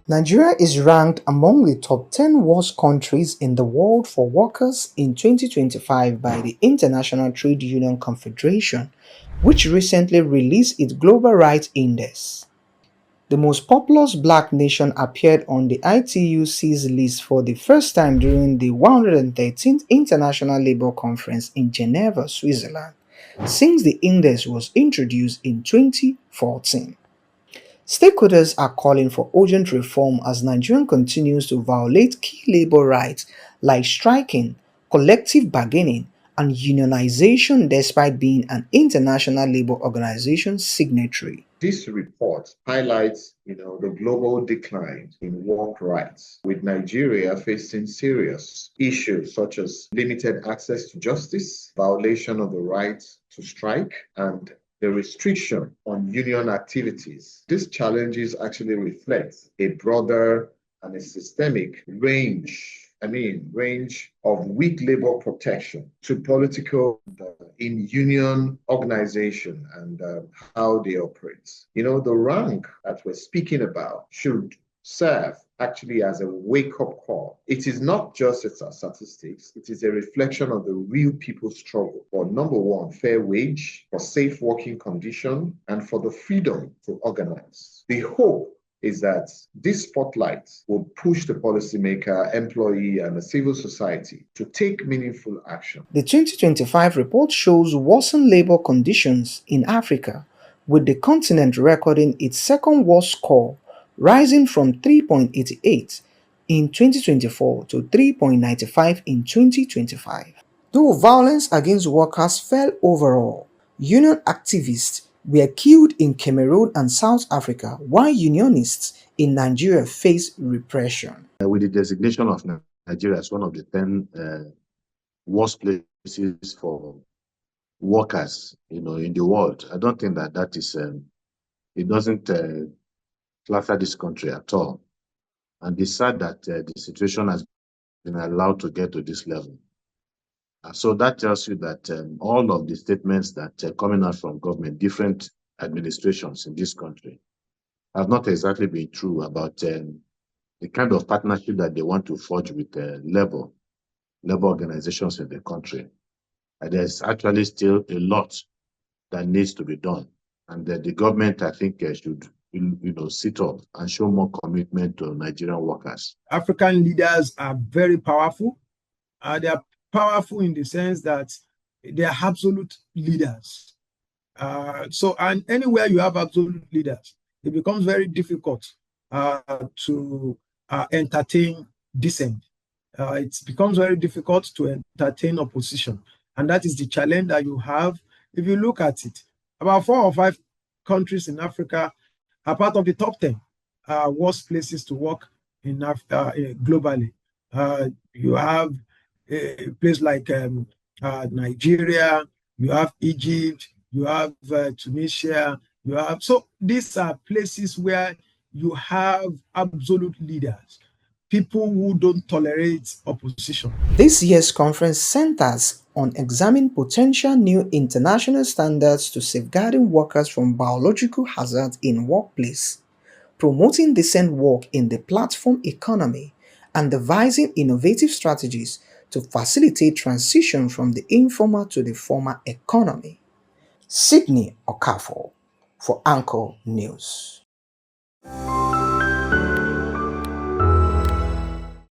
Nigeria is ranked among the top 10 worst countries in the world for workers in 2025 by the International Trade Union Confederation, which recently released its Global Rights Index. The most populous black nation appeared on the ITUC's list for the first time during the 113th International Labour Conference in Geneva, Switzerland, since the index was introduced in 2014. Stakeholders are calling for urgent reform as Nigeria continues to violate key labor rights like striking, collective bargaining, and unionization despite being an International Labour Organization signatory. This report highlights, the global decline in work rights, with Nigeria facing serious issues such as limited access to justice, violation of the right to strike, and the restriction on union activities. These challenges actually reflect a broader and a systemic range of weak labor protection to political in union organization and how they operate. The rank that we're speaking about should serve actually as a wake-up call. It is not just its statistics, it is a reflection of the real people's struggle for number one, fair wage, for safe working condition, and for the freedom to organize. The hope is that this spotlight will push the policymaker, employee, and the civil society to take meaningful action. The 2025 report shows worsened labor conditions in Africa, with the continent recording its second worst score, rising from 3.88 in 2024 to 3.95 in 2025. Though violence against workers fell overall, union activists were killed in Cameroon and South Africa, while unionists in Nigeria faced repression. With the designation of Nigeria as one of the 10 worst places for workers, in the world, I don't think that is, it doesn't flatter this country at all. And it's sad that the situation has been allowed to get to this level. So that tells you that all of the statements that are coming out from government, different administrations in this country, have not exactly been true about the kind of partnership that they want to forge with labor organizations in the country. And there's actually still a lot that needs to be done. And the government, I think, should sit up and show more commitment to Nigerian workers. African leaders are very powerful. They are powerful in the sense that they are absolute leaders. And anywhere you have absolute leaders, it becomes very difficult to entertain dissent. It becomes very difficult to entertain opposition. And that is the challenge that you have. If you look at it, about 4 or 5 countries in Africa are part of the top 10 worst places to work in globally. You have a place like Nigeria, you have Egypt, you have Tunisia, so these are places where you have absolute leaders, people who don't tolerate opposition. This year's conference centers on examining potential new international standards to safeguarding workers from biological hazards in workplace, promoting decent work in the platform economy, and devising innovative strategies to facilitate transition from the informal to the formal economy. Sydney Okafor for Anchor News.